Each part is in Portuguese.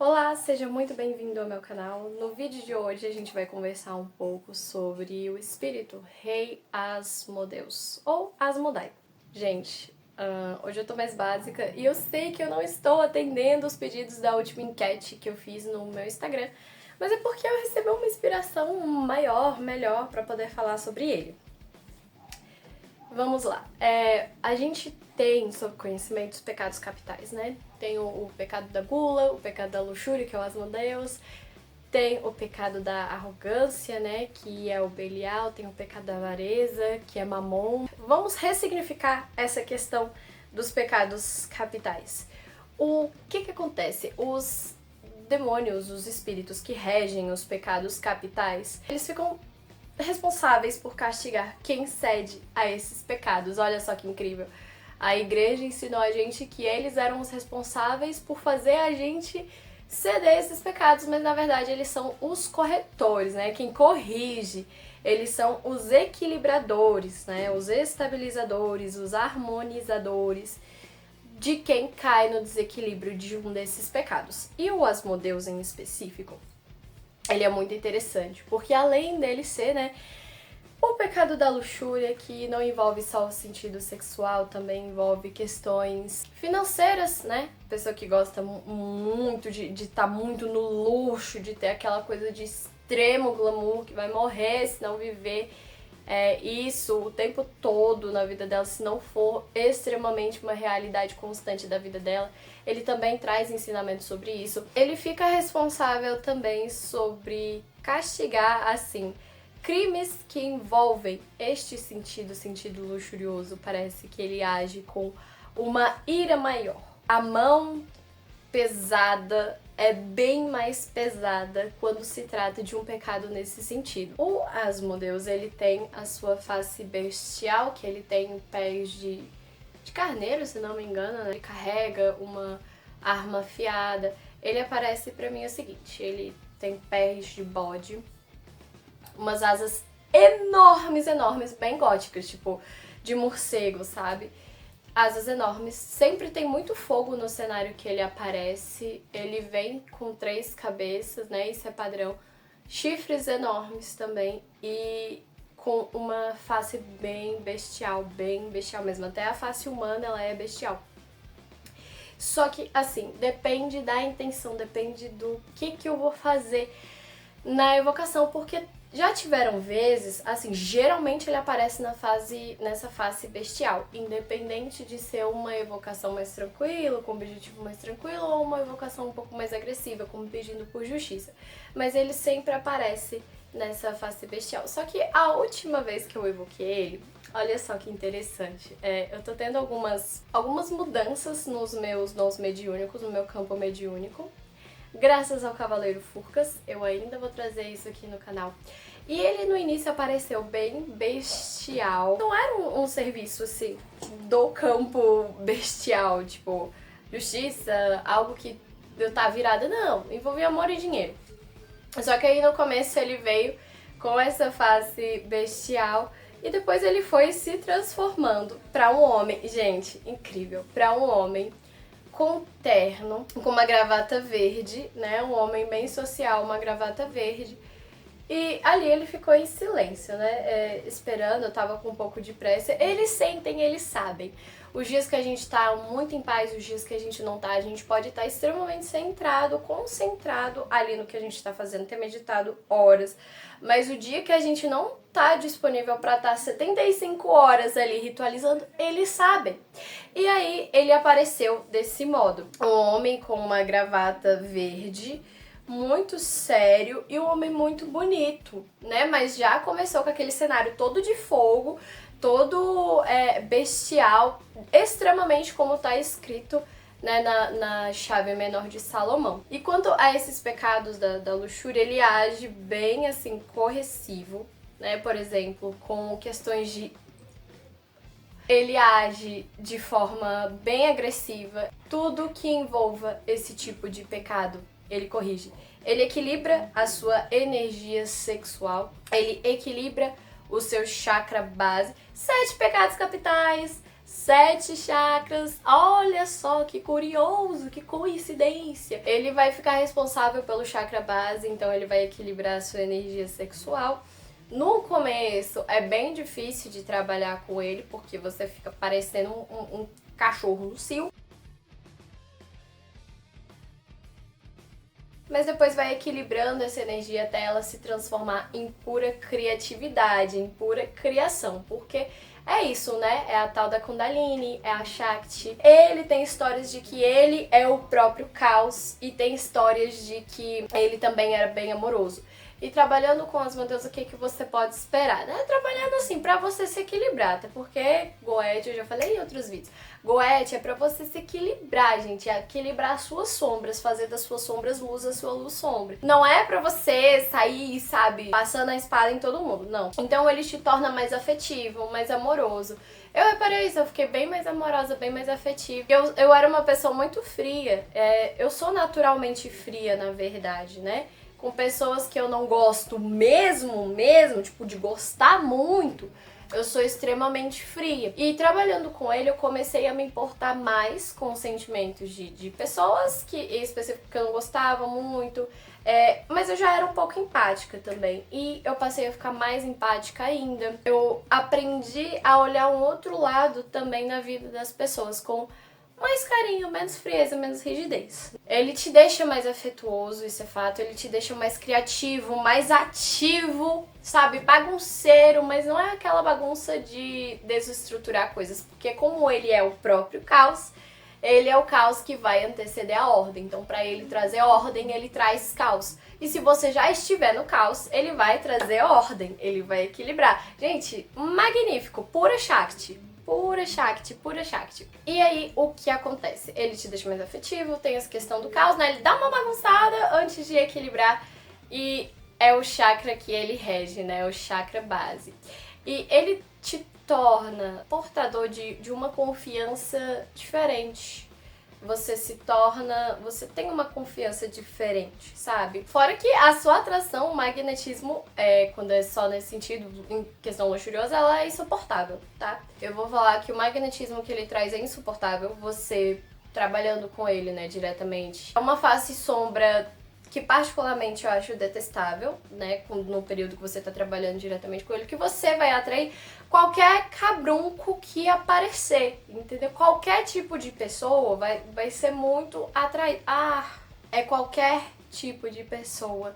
Olá, seja muito bem-vindo ao meu canal. No vídeo de hoje a gente vai conversar um pouco sobre o espírito Rei Asmodeus, ou Asmodai. Gente, hoje eu tô mais básica e eu sei que eu não estou atendendo os pedidos da última enquete que eu fiz no meu Instagram, mas é porque eu recebi uma inspiração maior, melhor pra poder falar sobre ele. Vamos lá. A gente tem sob conhecimento os pecados capitais, né? Tem o pecado da gula, o pecado da luxúria, que é o Asmodeus, tem o pecado da arrogância, né? Que é o Belial, tem o pecado da avareza, que é Mamon. Vamos ressignificar essa questão dos pecados capitais. O que acontece? Os demônios, os espíritos que regem os pecados capitais, eles ficam responsáveis por castigar quem cede a esses pecados. Olha só que incrível. A igreja ensinou a gente que eles eram os responsáveis por fazer a gente ceder a esses pecados, mas na verdade eles são os corretores, né? Quem corrige. Eles são os equilibradores, né? Os estabilizadores, os harmonizadores de quem cai no desequilíbrio de um desses pecados. E o Asmodeus em específico, ele é muito interessante, porque além dele ser, né, o pecado da luxúria, que não envolve só o sentido sexual, também envolve questões financeiras, né? Pessoa que gosta muito de estar muito no luxo, de ter aquela coisa de extremo glamour, que vai morrer se não viver isso o tempo todo na vida dela, se não for extremamente uma realidade constante da vida dela. Ele também traz ensinamentos sobre isso. Ele fica responsável também sobre castigar, assim, crimes que envolvem este sentido luxurioso. Parece que ele age com uma ira maior. A mão pesada é bem mais pesada quando se trata de um pecado nesse sentido. O Asmodeus, ele tem a sua face bestial, que ele tem pés de carneiro, se não me engano, né? Ele carrega uma arma afiada. Ele aparece pra mim o seguinte: ele tem pés de bode, umas asas enormes, bem góticas, tipo de morcego, sabe? Asas enormes, sempre tem muito fogo no cenário que ele aparece, ele vem com 3 cabeças, né, isso é padrão, chifres enormes também e com uma face bem bestial mesmo, até a face humana ela é bestial. Só que, assim, depende da intenção, depende do que eu vou fazer na evocação, porque já tiveram vezes, assim, geralmente ele aparece nessa face bestial, independente de ser uma evocação mais tranquila, com objetivo mais tranquilo, ou uma evocação um pouco mais agressiva, como pedindo por justiça. Mas ele sempre aparece nessa face bestial. Só que a última vez que eu evoquei ele, olha só que interessante, eu tô tendo algumas mudanças nos meus dons mediúnicos, no meu campo mediúnico, graças ao Cavaleiro Furcas. Eu ainda vou trazer isso aqui no canal. E ele no início apareceu bem bestial. Não era um serviço assim do campo bestial, tipo justiça, algo que eu tá virada, não, envolvia amor e dinheiro. Só que aí no começo ele veio com essa face bestial e depois ele foi se transformando pra um homem, gente, incrível, pra um homem com terno, com uma gravata verde, né? Um homem bem social, uma gravata verde. E ali ele ficou em silêncio, né? Esperando, eu tava com um pouco de pressa. Eles sentem, eles sabem. Os dias que a gente tá muito em paz, os dias que a gente não tá, a gente pode estar extremamente centrado, concentrado ali no que a gente tá fazendo, ter meditado horas. Mas o dia que a gente não tá disponível pra estar 75 horas ali ritualizando, eles sabem. E aí ele apareceu desse modo. Um homem com uma gravata verde, muito sério e um homem muito bonito, né? Mas já começou com aquele cenário todo de fogo, todo bestial, extremamente como tá escrito, né, na chave menor de Salomão. E quanto a esses pecados da luxúria, ele age bem assim, corrosivo, né? Por exemplo, com questões de... Ele age de forma bem agressiva. Tudo que envolva esse tipo de pecado, ele corrige. Ele equilibra a sua energia sexual, ele equilibra o seu chakra base. 7 pecados capitais 7 chakras. Olha só que curioso, que coincidência. Ele vai ficar responsável pelo chakra base, então ele vai equilibrar a sua energia sexual. No começo é bem difícil de trabalhar com ele, porque você fica parecendo um cachorro no cio. Mas depois vai equilibrando essa energia até ela se transformar em pura criatividade, em pura criação. Porque é isso, né? É a tal da Kundalini, é a Shakti. Ele tem histórias de que ele é o próprio caos e tem histórias de que ele também era bem amoroso. E trabalhando com as Deus, o que você pode esperar? Né? Trabalhando assim, pra você se equilibrar, até porque Goethe, eu já falei em outros vídeos, Goethe é pra você se equilibrar, gente, é equilibrar as suas sombras, fazer das suas sombras luz, a sua luz sombra. Não é pra você sair, sabe, passando a espada em todo mundo, não. Então ele te torna mais afetivo, mais amoroso. Eu reparei isso, eu fiquei bem mais amorosa, bem mais afetiva. Eu era uma pessoa muito fria, eu sou naturalmente fria, na verdade, né? Com pessoas que eu não gosto mesmo, tipo, de gostar muito, eu sou extremamente fria. E trabalhando com ele, eu comecei a me importar mais com os sentimentos de pessoas que, em específico, que eu não gostava muito. Mas eu já era um pouco empática também. E eu passei a ficar mais empática ainda. Eu aprendi a olhar um outro lado também na vida das pessoas, com mais carinho, menos frieza, menos rigidez. Ele te deixa mais afetuoso, isso é fato. Ele te deixa mais criativo, mais ativo, sabe? Bagunceiro, mas não é aquela bagunça de desestruturar coisas. Porque como ele é o próprio caos, ele é o caos que vai anteceder a ordem. Então, para ele trazer ordem, ele traz caos. E se você já estiver no caos, ele vai trazer ordem, ele vai equilibrar. Gente, magnífico, pura Shakti. Pura Shakti, pura Shakti. E aí, o que acontece? Ele te deixa mais afetivo, tem essa questão do caos, né? Ele dá uma bagunçada antes de equilibrar. E é o chakra que ele rege, né? O chakra base. E ele te torna portador de uma confiança diferente. Você tem uma confiança diferente, sabe? Fora que a sua atração, o magnetismo, quando é só nesse sentido, em questão luxuriosa, ela é insuportável, tá? Eu vou falar que o magnetismo que ele traz é insuportável, você trabalhando com ele, né, diretamente. É uma face sombra que particularmente eu acho detestável, né, no período que você tá trabalhando diretamente com ele, que você vai atrair qualquer cabrunco que aparecer, entendeu? Qualquer tipo de pessoa vai ser muito atraído. É qualquer tipo de pessoa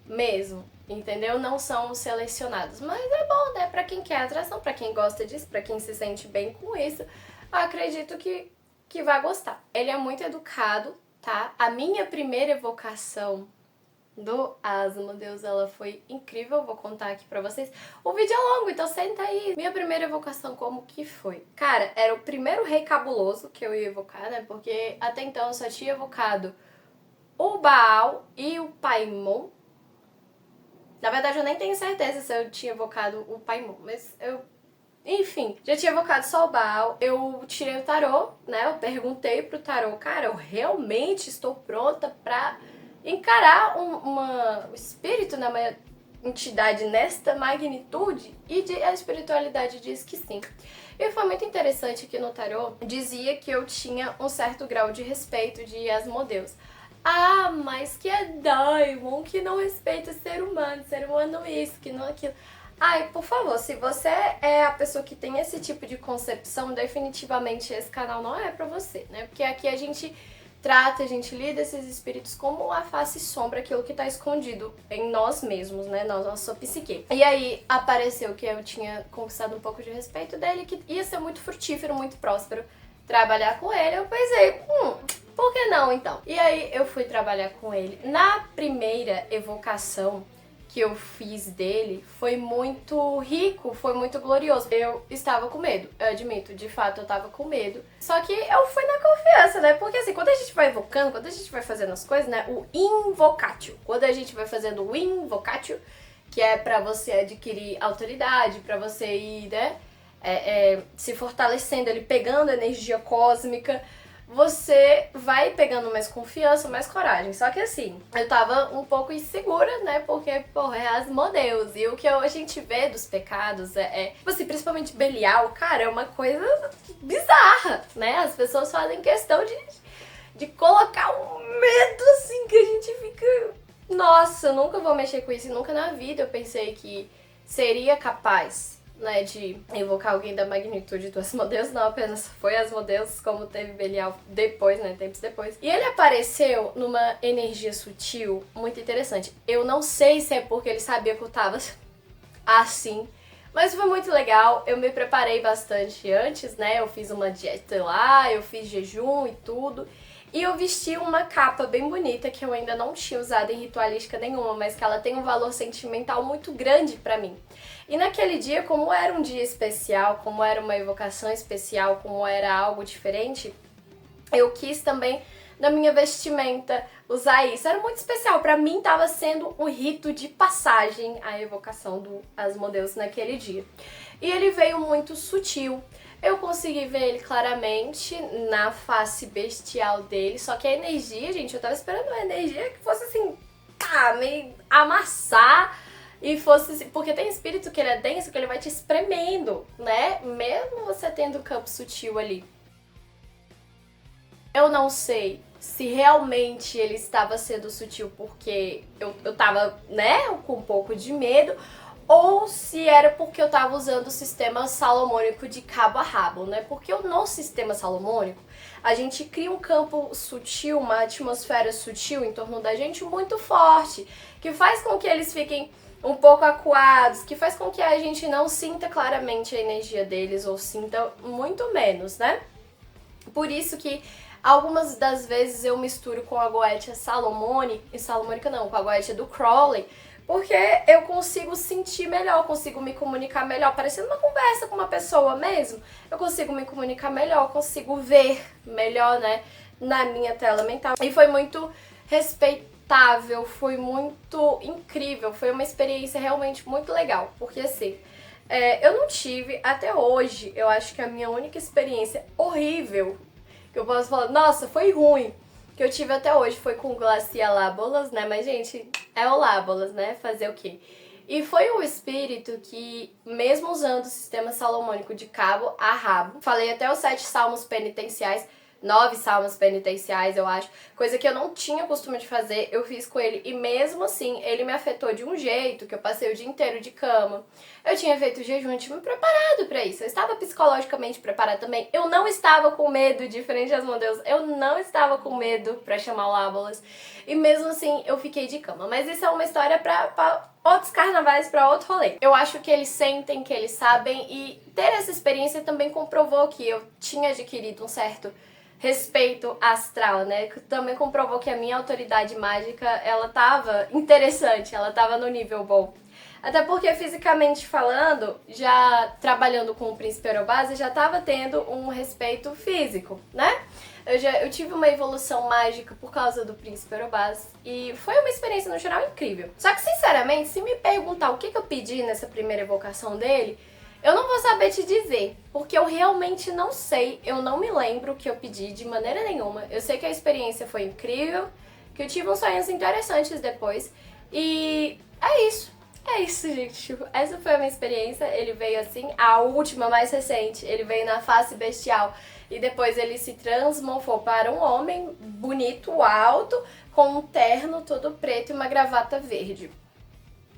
mesmo, entendeu? Não são selecionados, mas é bom, né, pra quem quer atração, pra quem gosta disso, pra quem se sente bem com isso, eu acredito que vai gostar. Ele é muito educado, tá? A minha primeira evocação do Asmodeus, ela foi incrível, vou contar aqui pra vocês. O vídeo é longo, então senta aí. Minha primeira evocação, como que foi? Cara, era o primeiro rei cabuloso que eu ia evocar, né? Porque até então eu só tinha evocado o Baal e o Paimon. Na verdade, eu nem tenho certeza se eu tinha evocado o Paimon, mas enfim, já tinha evocado só o Baal, eu tirei o tarô, né, eu perguntei pro tarô, cara, eu realmente estou pronta pra encarar um espírito, né, uma entidade nesta magnitude? E a espiritualidade diz que sim. E foi muito interessante que no tarô dizia que eu tinha um certo grau de respeito de Asmodeus. Ah, mas que é Daimon, que não respeita ser humano isso, que não aquilo. Ai, por favor, se você é a pessoa que tem esse tipo de concepção, definitivamente esse canal não é pra você, né? Porque aqui a gente trata, a gente lida esses espíritos como a face sombra, aquilo que tá escondido em nós mesmos, né? Na nossa psique. E aí apareceu que eu tinha conquistado um pouco de respeito dele, que ia ser muito frutífero, muito próspero trabalhar com ele. Eu pensei, por que não então? E aí eu fui trabalhar com ele. Na primeira evocação que eu fiz dele foi muito rico, foi muito glorioso. Eu estava com medo, eu admito, de fato eu tava com medo. Só que eu fui na confiança, né? Porque assim, quando a gente vai evocando, quando a gente vai fazendo as coisas, né? O invocatio. Quando a gente vai fazendo o invocatio, que é pra você adquirir autoridade, pra você ir, né? Se fortalecendo, ele pegando energia cósmica. você vai pegando mais confiança, mais coragem. Só que assim, eu tava um pouco insegura, né? Porque, porra, é Asmodeus. E o que a gente vê dos pecados tipo assim, principalmente Belial, cara, é uma coisa bizarra, né? As pessoas fazem questão de colocar um medo, assim, que a gente fica... Nossa, eu nunca vou mexer com isso. E nunca na vida eu pensei que seria capaz, né, de invocar alguém da magnitude do Asmodeus. Não apenas foi Asmodeus, como teve Belial depois, né, tempos depois. E ele apareceu numa energia sutil muito interessante. Eu não sei se é porque ele sabia que eu tava assim, mas foi muito legal. Eu me preparei bastante antes, né, eu fiz uma dieta lá, eu fiz jejum e tudo. E eu vesti uma capa bem bonita que eu ainda não tinha usado em ritualística nenhuma, mas que ela tem um valor sentimental muito grande pra mim. E naquele dia, como era um dia especial, como era uma evocação especial, como era algo diferente, eu quis também, na minha vestimenta, usar isso. Era muito especial. Pra mim, tava sendo um rito de passagem a evocação do Asmodeus naquele dia. E ele veio muito sutil. Eu consegui ver ele claramente na face bestial dele, só que a energia, gente, eu tava esperando uma energia que fosse assim, meio amassar e fosse assim, porque tem espírito que ele é denso, que ele vai te espremendo, né? Mesmo você tendo o campo sutil ali. Eu não sei se realmente ele estava sendo sutil porque eu tava, né, com um pouco de medo, ou se era porque eu tava usando o sistema salomônico de cabo a rabo, né? Porque no sistema salomônico, a gente cria um campo sutil, uma atmosfera sutil em torno da gente muito forte, que faz com que eles fiquem um pouco acuados, que faz com que a gente não sinta claramente a energia deles, ou sinta muito menos, né? Por isso que algumas das vezes eu misturo com a goetia salomônica não, com a goetia do Crowley, porque eu consigo sentir melhor, consigo me comunicar melhor, parecendo uma conversa com uma pessoa mesmo. Eu consigo me comunicar melhor, consigo ver melhor, né, na minha tela mental. E foi muito respeitável, foi muito incrível, foi uma experiência realmente muito legal, porque assim, eu não tive até hoje, eu acho que a minha única experiência horrível, que eu posso falar, nossa, foi ruim, que eu tive até hoje foi com Glacia Lábolas, né? Mas, gente, é o Lábolas, né? Fazer o quê? E foi um espírito que, mesmo usando o sistema salomônico de cabo a rabo, falei até os 7 salmos penitenciais, 9 salmos penitenciais, eu acho, coisa que eu não tinha costume de fazer, eu fiz com ele, e mesmo assim, ele me afetou de um jeito, que eu passei o dia inteiro de cama. Eu tinha feito jejum, eu tinha me preparado pra isso, eu estava psicologicamente preparada também, eu não estava com medo, diferente das Asmodeus, eu não estava com medo pra chamar o Lábolas, e mesmo assim, eu fiquei de cama. Mas isso é uma história pra outros carnavais, pra outro rolê. Eu acho que eles sentem, que eles sabem, e ter essa experiência também comprovou que eu tinha adquirido um certo respeito astral, né? Também comprovou que a minha autoridade mágica, ela tava interessante, ela tava no nível bom. Até porque, fisicamente falando, já trabalhando com o Príncipe Orobase, já tava tendo um respeito físico, né? Eu tive uma evolução mágica por causa do Príncipe Orobase e foi uma experiência, no geral, incrível. Só que, sinceramente, se me perguntar o que eu pedi nessa primeira evocação dele, eu não vou saber te dizer, porque eu realmente não sei, eu não me lembro o que eu pedi de maneira nenhuma. Eu sei que a experiência foi incrível, que eu tive uns sonhos interessantes depois, e é isso, gente. Tipo, essa foi a minha experiência, ele veio assim, a última, mais recente, ele veio na face bestial, e depois ele se transmorfou para um homem bonito, alto, com um terno todo preto e uma gravata verde.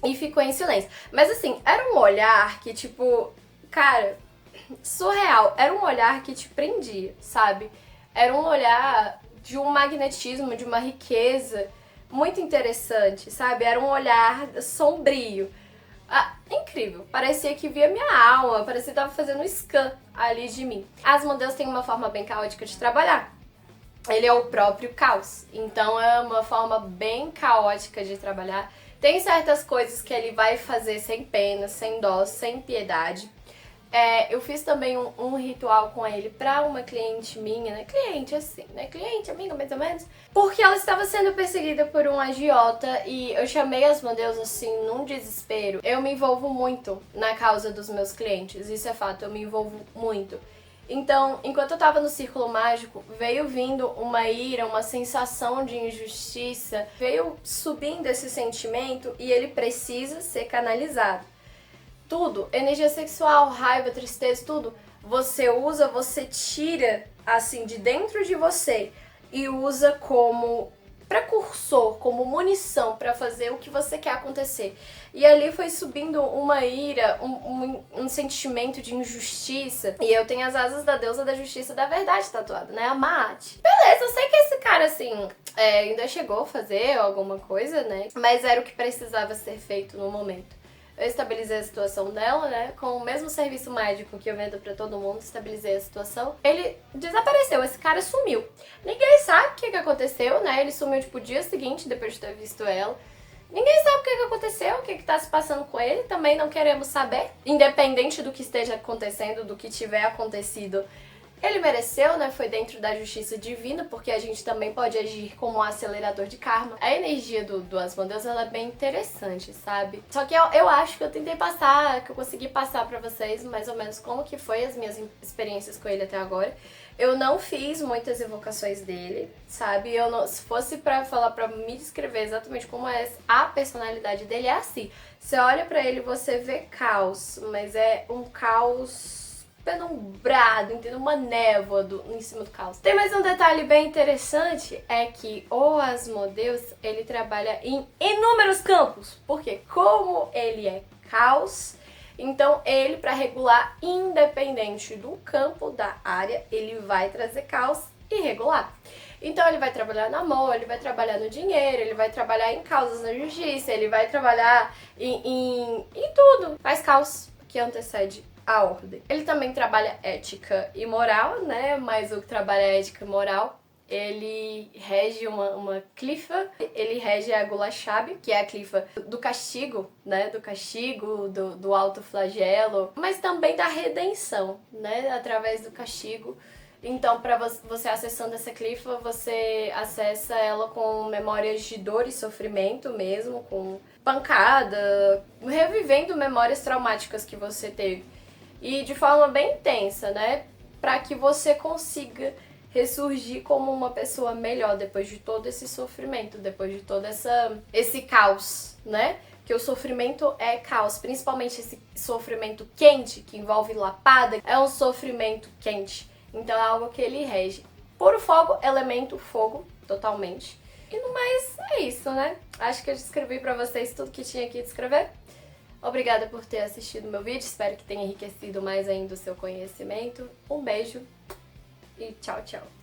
E ficou em silêncio. Mas assim, era um olhar que, tipo, cara, surreal. Era um olhar que te prendia, sabe? Era um olhar de um magnetismo, de uma riqueza muito interessante, sabe? Era um olhar sombrio. Incrível. Parecia que via minha alma, parecia que tava fazendo um scan ali de mim. Asmodeus tem uma forma bem caótica de trabalhar. Ele é o próprio caos. Então é uma forma bem caótica de trabalhar. Tem certas coisas que ele vai fazer sem pena, sem dó, sem piedade. Eu fiz também um ritual com ele pra uma cliente minha, né? Cliente assim, né? Cliente, amiga, mais ou menos. Porque ela estava sendo perseguida por um agiota e eu chamei Asmodeus assim, num desespero. Eu me envolvo muito na causa dos meus clientes, isso é fato, eu me envolvo muito. Então, enquanto eu tava no círculo mágico, veio vindo uma ira, uma sensação de injustiça, veio subindo esse sentimento e ele precisa ser canalizado. Tudo, energia sexual, raiva, tristeza, tudo, você usa, você tira assim de dentro de você e usa como precursor, como munição para fazer o que você quer acontecer. E ali foi subindo uma ira, um sentimento de injustiça. E eu tenho as asas da deusa da justiça da verdade tatuada, né? A Maat. Beleza, eu sei que esse cara, assim, ainda chegou a fazer alguma coisa, né? Mas era o que precisava ser feito no momento. Eu estabilizei a situação dela, né? Com o mesmo serviço médico que eu vendo pra todo mundo, estabilizei a situação. Ele desapareceu, esse cara sumiu. Ninguém sabe o que aconteceu, né? Ele sumiu, tipo, o dia seguinte, depois de ter visto ela. Ninguém sabe o que aconteceu, o que tá se passando com ele. Também não queremos saber. Independente do que esteja acontecendo, do que tiver acontecido, ele mereceu, né? Foi dentro da justiça divina, porque a gente também pode agir como um acelerador de karma. A energia do Asmodeus, ela é bem interessante, sabe? Só que eu acho que eu tentei passar, que eu consegui passar pra vocês mais ou menos como que foi as minhas experiências com ele até agora. Eu não fiz muitas evocações dele, sabe? Eu não, se fosse pra falar, pra me descrever exatamente como é a personalidade dele, é assim. Você olha pra ele e você vê caos, mas é um caos penumbrado, entendeu? Uma névoa em cima do caos. Tem mais um detalhe bem interessante, é que o Asmodeus, ele trabalha em inúmeros campos. Porque como ele é caos, então ele, para regular, independente do campo, da área, ele vai trazer caos e regular. Então ele vai trabalhar no amor, ele vai trabalhar no dinheiro, ele vai trabalhar em causas na justiça, ele vai trabalhar em tudo. Faz caos que antecede a ordem. Ele também trabalha ética e moral, né? Mas o que trabalha ética e moral, ele rege uma clifa, ele rege a Gula Shab, que é a clifa do castigo, né? Do castigo, do alto flagelo, mas também da redenção, né? Através do castigo. Então, para você acessando essa clifa, você acessa ela com memórias de dor e sofrimento mesmo, com pancada, revivendo memórias traumáticas que você teve. E de forma bem intensa, né? Para que você consiga ressurgir como uma pessoa melhor depois de todo esse sofrimento, depois de todo esse caos, né? Que o sofrimento é caos, principalmente esse sofrimento quente, que envolve lapada, é um sofrimento quente. Então é algo que ele rege. Puro fogo, elemento fogo, totalmente. E no mais, é isso, né? Acho que eu descrevi pra vocês tudo que tinha que descrever. Obrigada por ter assistido meu vídeo, espero que tenha enriquecido mais ainda o seu conhecimento. Um beijo e tchau, tchau!